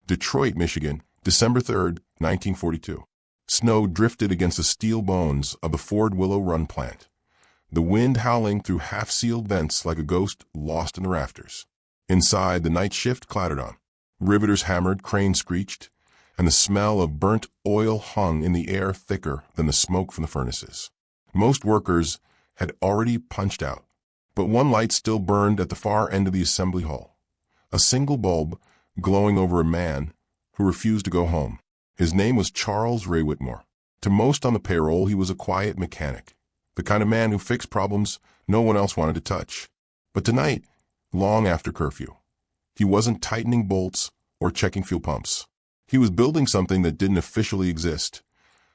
Detroit, Michigan, December 3, 1942. Snow drifted against the steel bones of the Ford Willow Run plant, the wind howling through half-sealed vents like a ghost lost in the rafters. Inside, the night shift clattered on. Riveters hammered, cranes screeched, and the smell of burnt oil hung in the air thicker than the smoke from the furnaces. Most workers had already punched out, but one light still burned at the far end of the assembly hall, a single bulb glowing over a man who refused to go home. His name was Charles Ray Whitmore. To most on the payroll, he was a quiet mechanic, the kind of man who fixed problems no one else wanted to touch. But tonight, long after curfew, he wasn't tightening bolts or checking fuel pumps. He was building something that didn't officially exist,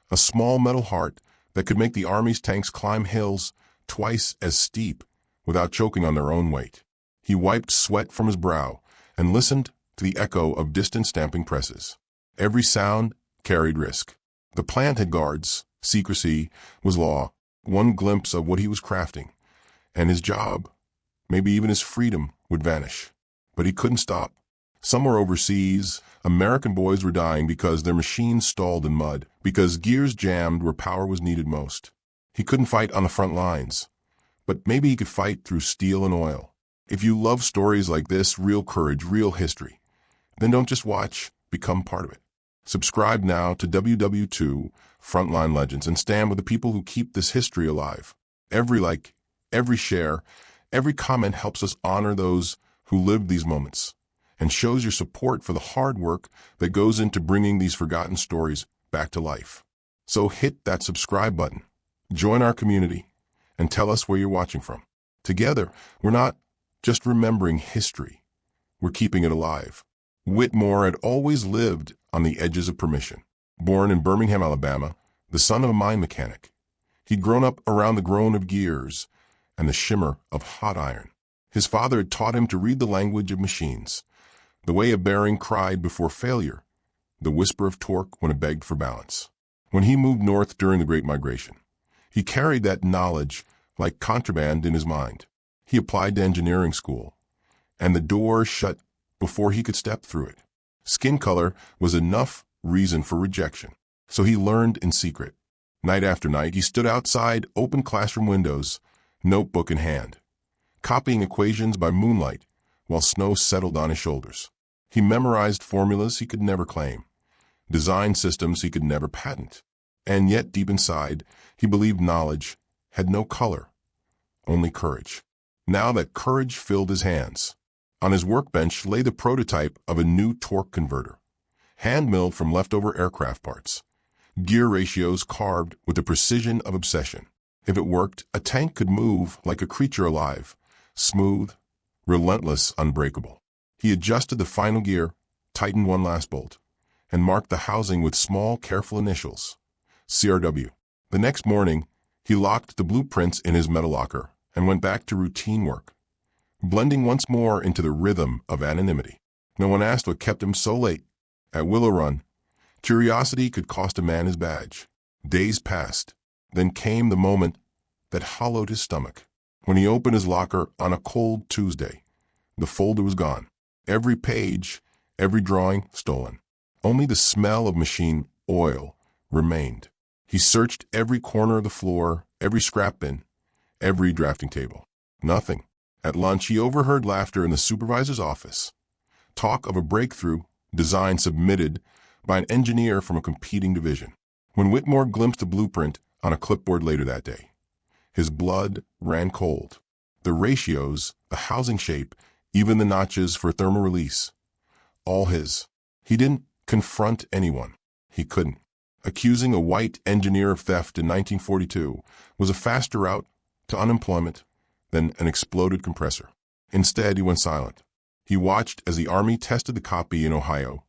a small metal heart that could make the Army's tanks climb hills twice as steep without choking on their own weight. He wiped sweat from his brow and listened to the echo of distant stamping presses. Every sound carried risk. The plant had guards. Secrecy was law. One glimpse of what he was crafting, and his job, maybe even his freedom, would vanish. But he couldn't stop. Somewhere overseas, American boys were dying because their machines stalled in mud, because gears jammed where power was needed most. He couldn't fight on the front lines, but maybe he could fight through steel and oil. If you love stories like this, real courage, real history, then don't just watch, become part of it. Subscribe now to WW2 Frontline Legends and stand with the people who keep this history alive. Every like, every share, every comment helps us honor those who lived these moments and shows your support for the hard work that goes into bringing these forgotten stories back to life. So hit that subscribe button, join our community, and tell us where you're watching from. Together, we're not just remembering history, we're keeping it alive. Whitmore had always lived on the edges of permission. Born in Birmingham, Alabama, the son of a mine mechanic, he'd grown up around the groan of gears and the shimmer of hot iron. His father had taught him to read the language of machines, the way a bearing cried before failure, the whisper of torque when it begged for balance. When he moved north during the Great Migration, he carried that knowledge like contraband in his mind. He applied to engineering school, and the door shut before he could step through it. Skin color was enough reason for rejection, so he learned in secret. Night after night, he stood outside open classroom windows, notebook in hand, copying equations by moonlight while snow settled on his shoulders. He memorized formulas he could never claim, designed systems he could never patent, and yet deep inside, he believed knowledge had no color, only courage. Now that courage filled his hands. On his workbench lay the prototype of a new torque converter, hand-milled from leftover aircraft parts, gear ratios carved with the precision of obsession. If it worked, a tank could move like a creature alive, smooth, relentless, unbreakable. He adjusted the final gear, tightened one last bolt, and marked the housing with small, careful initials, CRW. The next morning, he locked the blueprints in his metal locker and went back to routine work, blending once more into the rhythm of anonymity. No one asked what kept him so late. At Willow Run, curiosity could cost a man his badge. Days passed. Then came the moment that hollowed his stomach. When he opened his locker on a cold Tuesday, the folder was gone. Every page, every drawing stolen. Only the smell of machine oil remained. He searched every corner of the floor, every scrap bin, every drafting table. Nothing. At lunch, he overheard laughter in the supervisor's office, talk of a breakthrough design submitted by an engineer from a competing division. When Whitmore glimpsed a blueprint on a clipboard later that day, his blood ran cold. The ratios, the housing shape, even the notches for thermal release, all his. He didn't confront anyone. He couldn't. Accusing a white engineer of theft in 1942 was a faster route to unemployment than an exploded compressor. Instead, he went silent. He watched as the Army tested the copy in Ohio,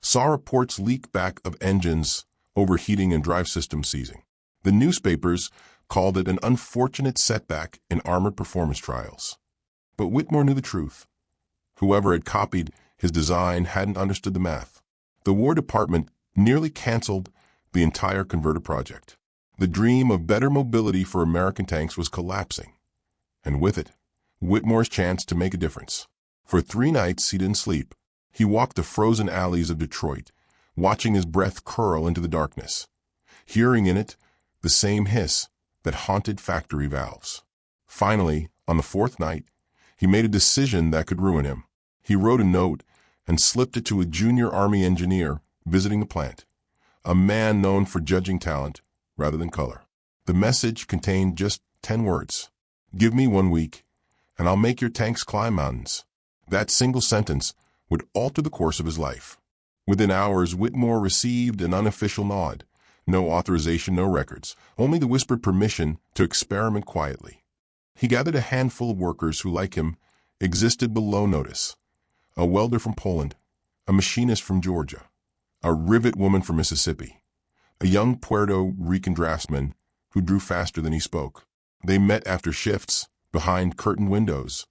saw reports leak back of engines overheating and drive systems seizing. The newspapers called it an unfortunate setback in armored performance trials. But Whitmore knew the truth. Whoever had copied his design hadn't understood the math. The War Department nearly canceled the entire converter project. The dream of better mobility for American tanks was collapsing. And with it, Whitmore's chance to make a difference. For 3 nights, he didn't sleep. He walked the frozen alleys of Detroit, watching his breath curl into the darkness, hearing in it the same hiss that haunted factory valves. Finally, on the fourth night, he made a decision that could ruin him. He wrote a note and slipped it to a junior Army engineer visiting the plant, a man known for judging talent rather than color. The message contained just 10 words. "Give me 1 week, and I'll make your tanks climb mountains." That single sentence would alter the course of his life. Within hours, Whitmore received an unofficial nod. No authorization, no records, only the whispered permission to experiment quietly. He gathered a handful of workers who, like him, existed below notice. A welder from Poland, a machinist from Georgia, a rivet woman from Mississippi, a young Puerto Rican draftsman who drew faster than he spoke. They met after shifts, behind curtained windows,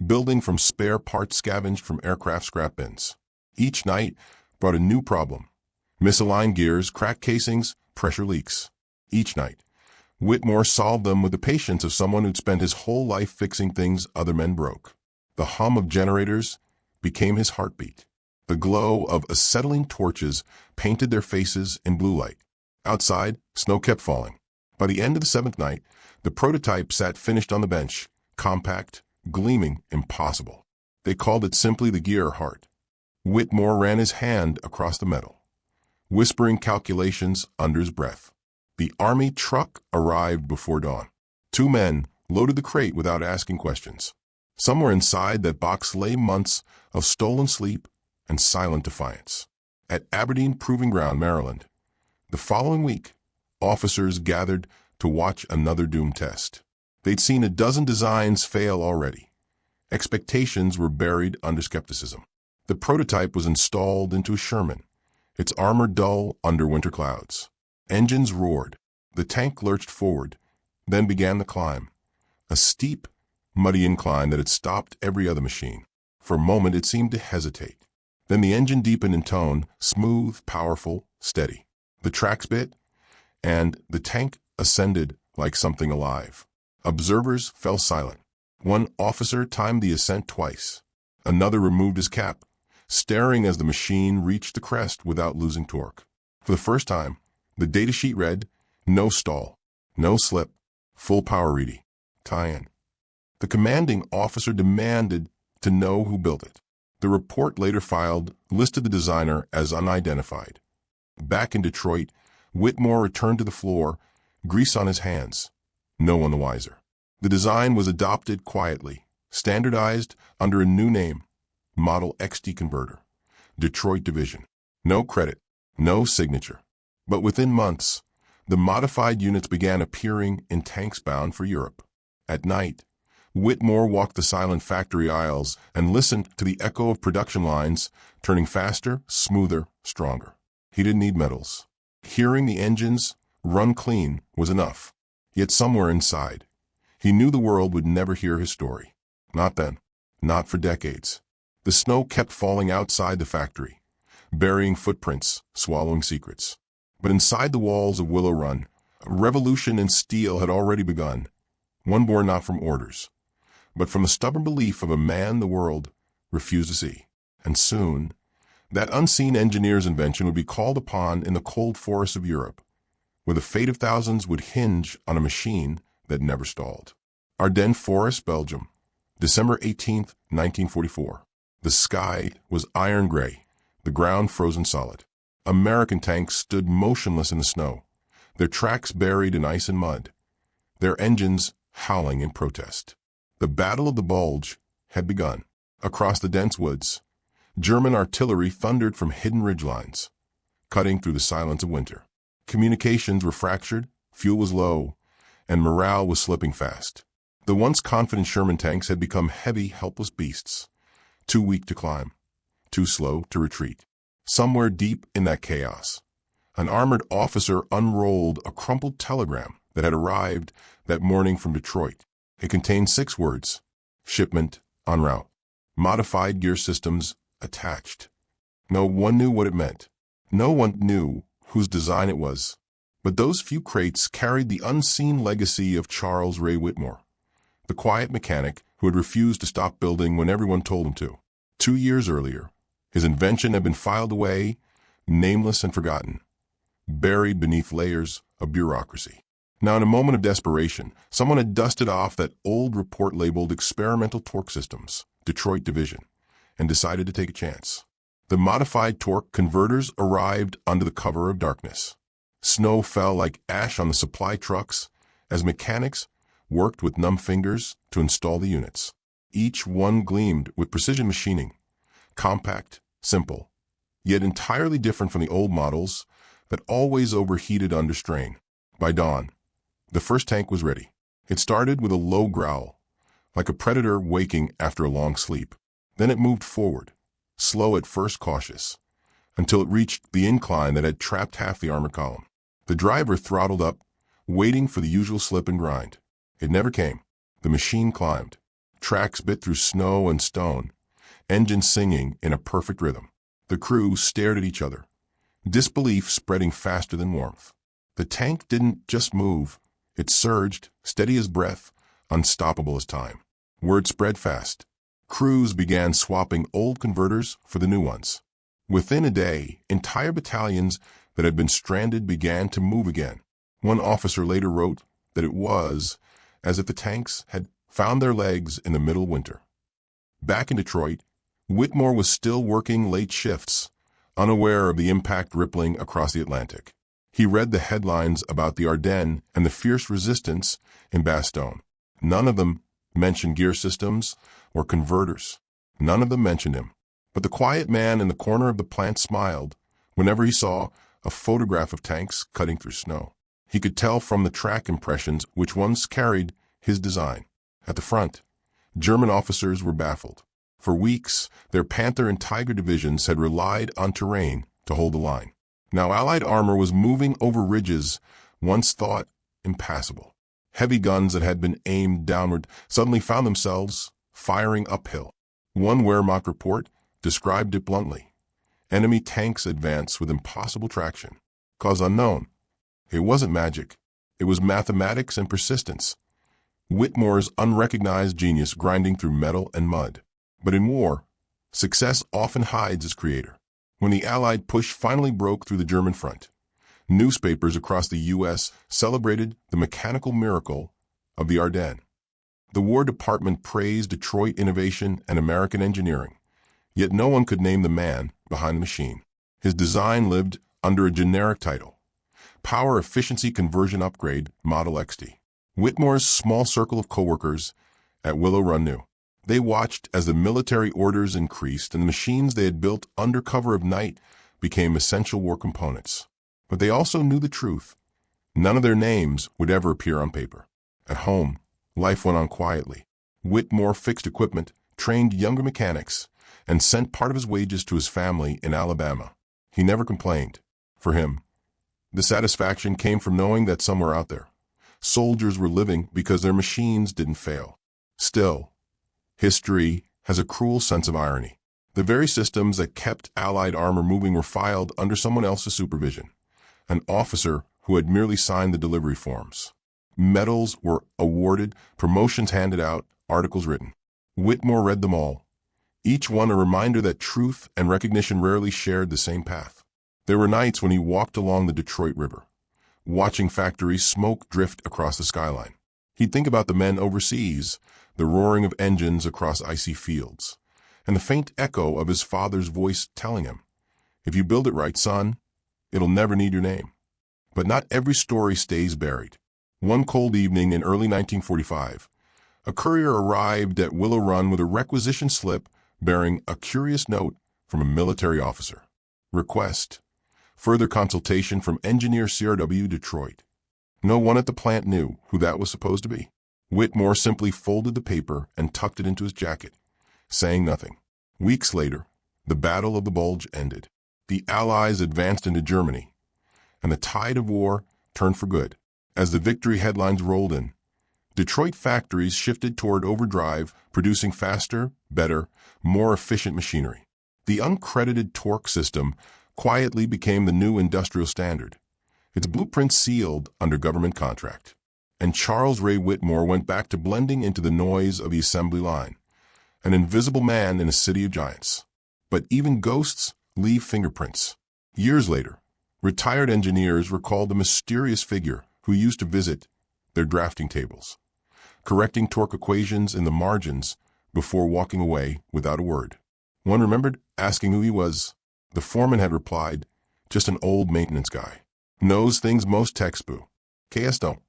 building from spare parts scavenged from aircraft scrap bins. Each night brought a new problem. Misaligned gears, cracked casings, pressure leaks. Each night, Whitmore solved them with the patience of someone who'd spent his whole life fixing things other men broke. The hum of generators became his heartbeat. The glow of acetylene torches painted their faces in blue light. Outside, snow kept falling. By the end of the 7th night, the prototype sat finished on the bench, compact, gleaming, impossible. They called it simply the gear heart. Whitmore ran his hand across the metal, whispering calculations under his breath. The Army truck arrived before dawn. 2 men loaded the crate without asking questions. Somewhere inside that box lay months of stolen sleep and silent defiance. At Aberdeen Proving Ground, Maryland, the following week, officers gathered to watch another doomed test. They'd seen a dozen designs fail already. Expectations were buried under skepticism. The prototype was installed into a Sherman, its armor dull under winter clouds. Engines roared. The tank lurched forward, then began the climb, a steep, muddy incline that had stopped every other machine. For a moment it seemed to hesitate. Then the engine deepened in tone, smooth, powerful, steady. The tracks bit, and the tank ascended like something alive. Observers fell silent. One officer timed the ascent twice. Another removed his cap, staring as the machine reached the crest without losing torque. For the first time, the datasheet read, "No stall, no slip, full power ready, tie-in." The commanding officer demanded to know who built it. The report later filed listed the designer as unidentified. Back in Detroit, Whitmore returned to the floor, grease on his hands. No one the wiser. The design was adopted quietly, standardized under a new name, Model XD Converter, Detroit Division. No credit, no signature. But within months, the modified units began appearing in tanks bound for Europe. At night, Whitmore walked the silent factory aisles and listened to the echo of production lines turning faster, smoother, stronger. He didn't need medals. Hearing the engines run clean was enough. Yet somewhere inside, he knew the world would never hear his story. Not then. Not for decades. The snow kept falling outside the factory, burying footprints, swallowing secrets. But inside the walls of Willow Run, a revolution in steel had already begun, one born not from orders, but from the stubborn belief of a man the world refused to see. And soon, that unseen engineer's invention would be called upon in the cold forests of Europe, where the fate of thousands would hinge on a machine that never stalled. Ardennes Forest, Belgium, December 18th, 1944. The sky was iron gray, the ground frozen solid. American tanks stood motionless in the snow, their tracks buried in ice and mud, their engines howling in protest. The Battle of the Bulge had begun. Across the dense woods, German artillery thundered from hidden ridgelines, cutting through the silence of winter. Communications were fractured, fuel was low, and morale was slipping fast. The once confident Sherman tanks had become heavy, helpless beasts, too weak to climb, too slow to retreat. Somewhere deep in that chaos, an armored officer unrolled a crumpled telegram that had arrived that morning from Detroit. It contained 6 words: shipment en route, modified gear systems attached. No one knew what it meant. No one knew whose design it was. But those few crates carried the unseen legacy of Charles Ray Whitmore, the quiet mechanic who had refused to stop building when everyone told him to. 2 years earlier, His invention had been filed away, nameless and forgotten, buried beneath layers of bureaucracy. Now, in a moment of desperation, someone had dusted off that old report labeled Experimental Torque Systems, Detroit Division, and decided to take a chance. The modified torque converters arrived under the cover of darkness. Snow fell like ash on the supply trucks as mechanics worked with numb fingers to install the units. Each one gleamed with precision machining, compact, simple, yet entirely different from the old models that always overheated under strain. By dawn, the first tank was ready. It started with a low growl, like a predator waking after a long sleep. Then it moved forward, slow at first, cautious, until it reached the incline that had trapped half the armor column. The driver throttled up, waiting for the usual slip and grind. It never came. The machine climbed. Tracks bit through snow and stone, engines singing in a perfect rhythm. The crew stared at each other, disbelief spreading faster than warmth. The tank didn't just move. It surged, steady as breath, unstoppable as time. Word spread fast. Crews began swapping old converters for the new ones. Within a day, entire battalions that had been stranded began to move again. One officer later wrote that it was as if the tanks had found their legs in the middle of winter. Back in Detroit, Whitmore was still working late shifts, unaware of the impact rippling across the Atlantic. He read the headlines about the Ardennes and the fierce resistance in Bastogne. None of them mentioned gear systems or converters. None of them mentioned him. But the quiet man in the corner of the plant smiled whenever he saw a photograph of tanks cutting through snow. He could tell from the track impressions which ones carried his design. At the front, German officers were baffled. For weeks, their Panther and Tiger divisions had relied on terrain to hold the line. Now Allied armor was moving over ridges once thought impassable. Heavy guns that had been aimed downward suddenly found themselves firing uphill. One Wehrmacht report described it bluntly. Enemy tanks advance with impossible traction. Cause unknown. It wasn't magic. It was mathematics and persistence. Whitmore's unrecognized genius grinding through metal and mud. But in war, success often hides its creator. When the Allied push finally broke through the German front, newspapers across the U.S. celebrated the mechanical miracle of the Ardennes. The War Department praised Detroit innovation and American engineering, yet no one could name the man behind the machine. His design lived under a generic title, Power Efficiency Conversion Upgrade Model XT. Whitmore's small circle of coworkers at Willow Run knew. They watched as the military orders increased and the machines they had built under cover of night became essential war components. But they also knew the truth. None of their names would ever appear on paper. At home, life went on quietly. Whitmore fixed equipment, trained younger mechanics, and sent part of his wages to his family in Alabama. He never complained. For him, the satisfaction came from knowing that somewhere out there, soldiers were living because their machines didn't fail. Still, history has a cruel sense of irony. The very systems that kept Allied armor moving were filed under someone else's supervision, an officer who had merely signed the delivery forms. Medals were awarded, promotions handed out, articles written. Whitmore read them all, each one a reminder that truth and recognition rarely shared the same path. There were nights when he walked along the Detroit River, watching factories smoke drift across the skyline. He'd think about the men overseas, the roaring of engines across icy fields, and the faint echo of his father's voice telling him, "If you build it right, son, it'll never need your name." But not every story stays buried. One cold evening in early 1945, a courier arrived at Willow Run with a requisition slip bearing a curious note from a military officer. Request: further consultation from Engineer CRW Detroit. No one at the plant knew who that was supposed to be. Whitmore simply folded the paper and tucked it into his jacket, saying nothing. Weeks later, the Battle of the Bulge ended. The Allies advanced into Germany, and the tide of war turned for good. As the victory headlines rolled in, Detroit factories shifted toward overdrive, producing faster, better, more efficient machinery. The uncredited torque system quietly became the new industrial standard, its blueprint sealed under government contract. And Charles Ray Whitmore went back to blending into the noise of the assembly line, an invisible man in a city of giants. But even ghosts leave fingerprints. Years later, retired engineers recalled a mysterious figure who used to visit their drafting tables, correcting torque equations in the margins before walking away without a word. One remembered asking who he was. The foreman had replied, "Just an old maintenance guy. Knows things most textbook. KS don't."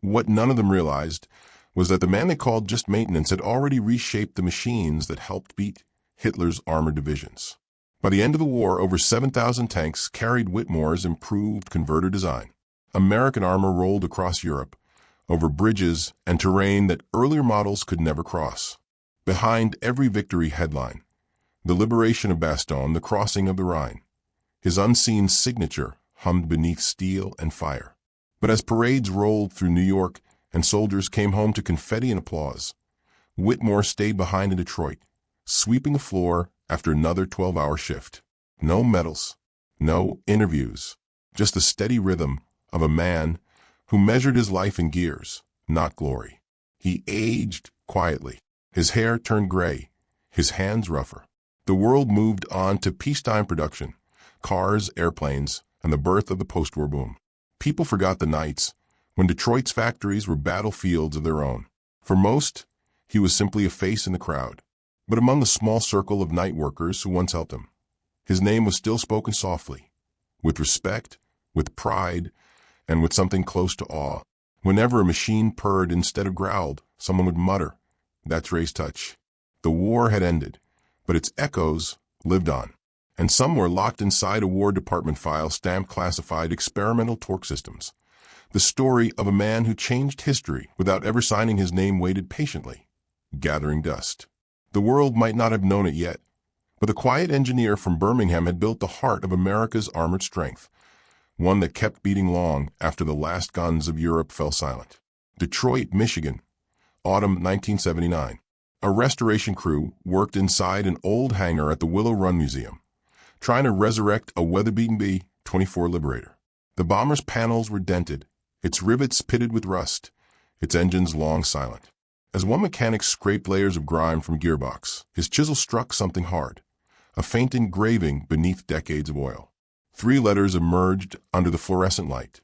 What none of them realized was that the man they called just maintenance had already reshaped the machines that helped beat Hitler's armored divisions. By the end of the war, over 7,000 tanks carried Whitmore's improved converter design. American armor rolled across Europe, over bridges and terrain that earlier models could never cross. Behind every victory headline, the liberation of Bastogne, the crossing of the Rhine, his unseen signature hummed beneath steel and fire. But as parades rolled through New York and soldiers came home to confetti and applause, Whitmore stayed behind in Detroit, sweeping the floor after another 12-hour shift. No medals, no interviews, just the steady rhythm of a man who measured his life in gears, not glory. He aged quietly. His hair turned gray, his hands rougher. The world moved on to peacetime production, cars, airplanes, and the birth of the post-war boom. People forgot the nights when Detroit's factories were battlefields of their own. For most, he was simply a face in the crowd. But among the small circle of night workers who once helped him, his name was still spoken softly, with respect, with pride, and with something close to awe. Whenever a machine purred instead of growled, someone would mutter, "That's Ray's touch." The war had ended, but its echoes lived on. And some were locked inside a War Department file stamped classified experimental torque systems. The story of a man who changed history without ever signing his name waited patiently, gathering dust. The world might not have known it yet, but the quiet engineer from Birmingham had built the heart of America's armored strength, one that kept beating long after the last guns of Europe fell silent. Detroit, Michigan, autumn 1979. A restoration crew worked inside an old hangar at the Willow Run Museum, trying to resurrect a weather-beaten B-24 Liberator. The bomber's panels were dented, its rivets pitted with rust, its engines long silent. As one mechanic scraped layers of grime from gearbox, his chisel struck something hard, a faint engraving beneath decades of oil. 3 letters emerged under the fluorescent light.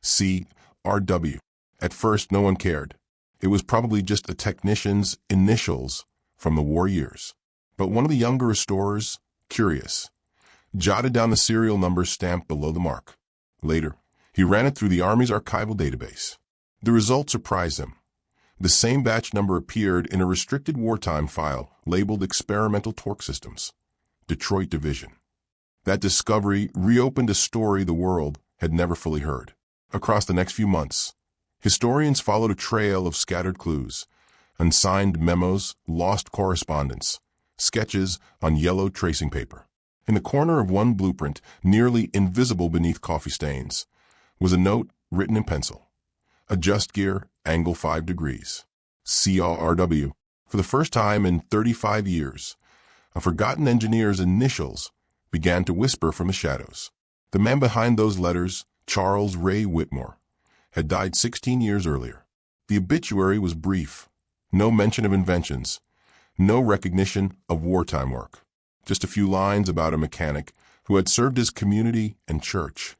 C-R-W. At first, no one cared. It was probably just a technician's initials from the war years. But one of the younger restorers, curious, jotted down the serial number stamped below the mark. Later, he ran it through the Army's archival database. The result surprised him. The same batch number appeared in a restricted wartime file labeled Experimental Torque Systems, Detroit Division. That discovery reopened a story the world had never fully heard. Across the next few months, historians followed a trail of scattered clues, unsigned memos, lost correspondence, sketches on yellow tracing paper. In the corner of one blueprint, nearly invisible beneath coffee stains, was a note written in pencil. Adjust gear, angle 5 degrees. CRW. For the first time in 35 years, a forgotten engineer's initials began to whisper from the shadows. The man behind those letters, Charles Ray Whitmore, had died 16 years earlier. The obituary was brief. No mention of inventions. No recognition of wartime work. Just a few lines about a mechanic who had served his community and church.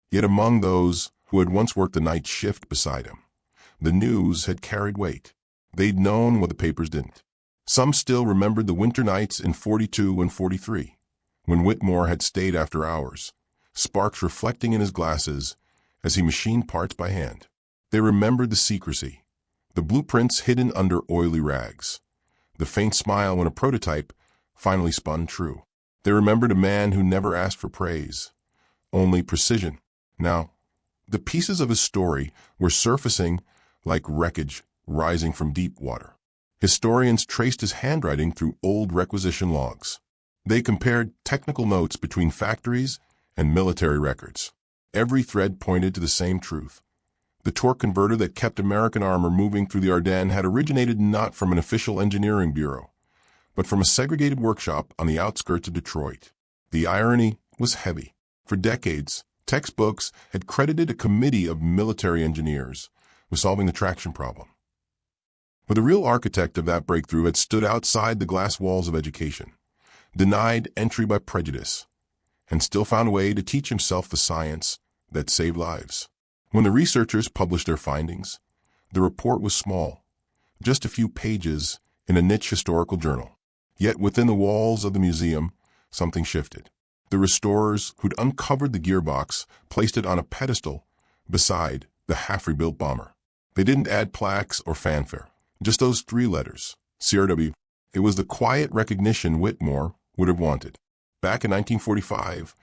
Yet among those who had once worked the night shift beside him, the news had carried weight. They'd known what the papers didn't. Some still remembered the winter nights in 42 and 43, when Whitmore had stayed after hours, sparks reflecting in his glasses as he machined parts by hand. They remembered the secrecy, the blueprints hidden under oily rags, the faint smile when a prototype finally spun true. They remembered a man who never asked for praise, only precision. Now, the pieces of his story were surfacing like wreckage rising from deep water. Historians traced his handwriting through old requisition logs. They compared technical notes between factories and military records. Every thread pointed to the same truth. The torque converter that kept American armor moving through the Ardennes had originated not from an official engineering bureau, but from a segregated workshop on the outskirts of Detroit. The irony was heavy. For decades, textbooks had credited a committee of military engineers with solving the traction problem. But the real architect of that breakthrough had stood outside the glass walls of education. denied entry by prejudice, and still found a way to teach himself the science that saved lives. When the researchers published their findings, the report was small, just a few pages in a niche historical journal. Yet within the walls of the museum, something shifted. The restorers who'd uncovered the gearbox placed it on a pedestal beside the half-rebuilt bomber. They didn't add plaques or fanfare, just those 3 letters, CRW. It was the quiet recognition Whitmore would have wanted. Back in 1945,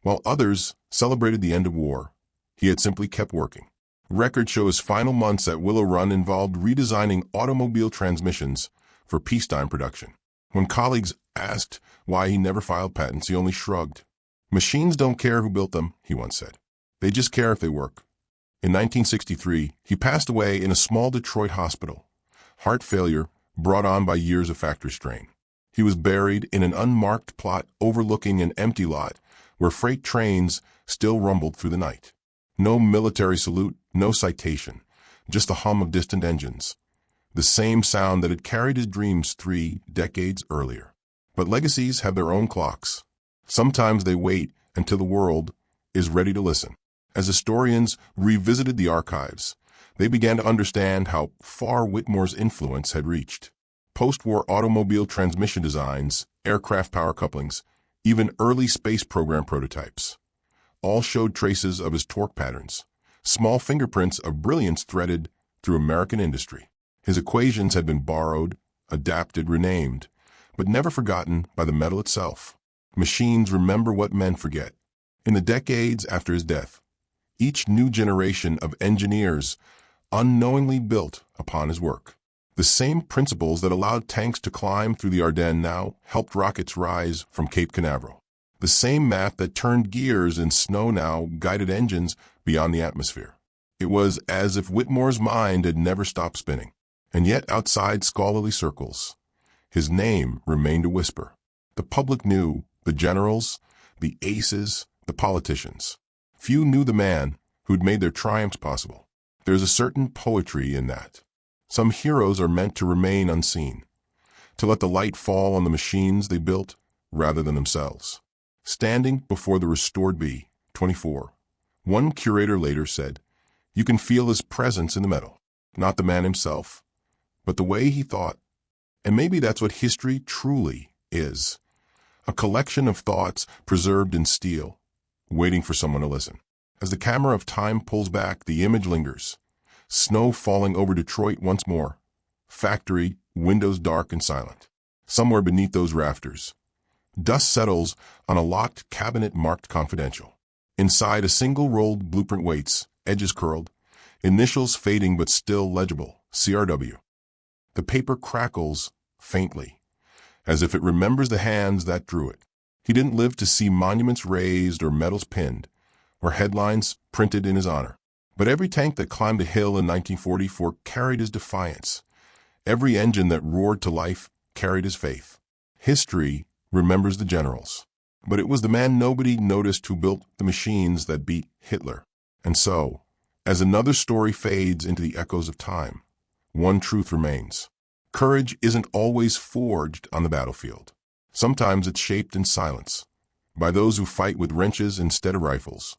while others celebrated the end of war, he had simply kept working. Records show his final months at Willow Run involved redesigning automobile transmissions for peacetime production. When colleagues asked why he never filed patents, he only shrugged. "Machines don't care who built them," he once said. "They just care if they work." In 1963, he passed away in a small Detroit hospital, heart failure brought on by years of factory strain. He was buried in an unmarked plot overlooking an empty lot where freight trains still rumbled through the night. No military salute, no citation, just the hum of distant engines, the same sound that had carried his dreams 3 decades earlier. But legacies have their own clocks. Sometimes they wait until the world is ready to listen. As historians revisited the archives, they began to understand how far Whitmore's influence had reached. Post-war automobile transmission designs, aircraft power couplings, even early space program prototypes, all showed traces of his torque patterns, small fingerprints of brilliance threaded through American industry. His equations had been borrowed, adapted, renamed, but never forgotten by the metal itself. Machines remember what men forget. In the decades after his death, each new generation of engineers unknowingly built upon his work. The same principles that allowed tanks to climb through the Ardennes now helped rockets rise from Cape Canaveral. The same math that turned gears in snow now guided engines beyond the atmosphere. It was as if Whitmore's mind had never stopped spinning. And yet outside scholarly circles, his name remained a whisper. The public knew, the generals, the aces, the politicians. Few knew the man who'd made their triumphs possible. There's a certain poetry in that. Some heroes are meant to remain unseen, to let the light fall on the machines they built rather than themselves. Standing before the restored B-24, one curator later said, "You can feel his presence in the metal, not the man himself, but the way he thought." And maybe that's what history truly is, a collection of thoughts preserved in steel, waiting for someone to listen. As the camera of time pulls back, the image lingers. Snow falling over Detroit once more. Factory, windows dark and silent. Somewhere beneath those rafters, dust settles on a locked cabinet marked confidential. Inside, a single rolled blueprint waits, edges curled, initials fading but still legible, CRW. The paper crackles faintly, as if it remembers the hands that drew it. He didn't live to see monuments raised or medals pinned, or headlines printed in his honor. But every tank that climbed a hill in 1944 carried his defiance. Every engine that roared to life carried his faith. History remembers the generals, but it was the man nobody noticed who built the machines that beat Hitler. And so, as another story fades into the echoes of time, one truth remains. Courage isn't always forged on the battlefield. Sometimes it's shaped in silence, by those who fight with wrenches instead of rifles,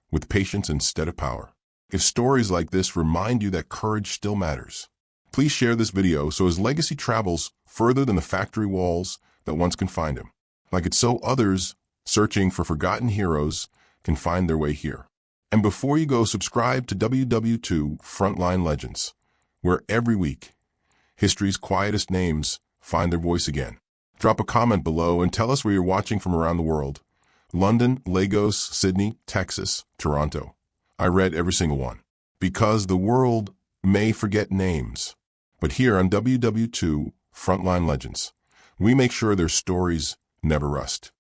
with patience instead of power. If stories like this remind you that courage still matters, please share this video so his legacy travels further than the factory walls that once confined him. Like it's so others searching for forgotten heroes can find their way here. And before you go, subscribe to WW2 Frontline Legends, where every week, history's quietest names find their voice again. Drop a comment below and tell us where you're watching from around the world. London, Lagos, Sydney, Texas, Toronto. I read every single one. Because the world may forget names, but here on WW2 Frontline Legends, we make sure their stories never rust.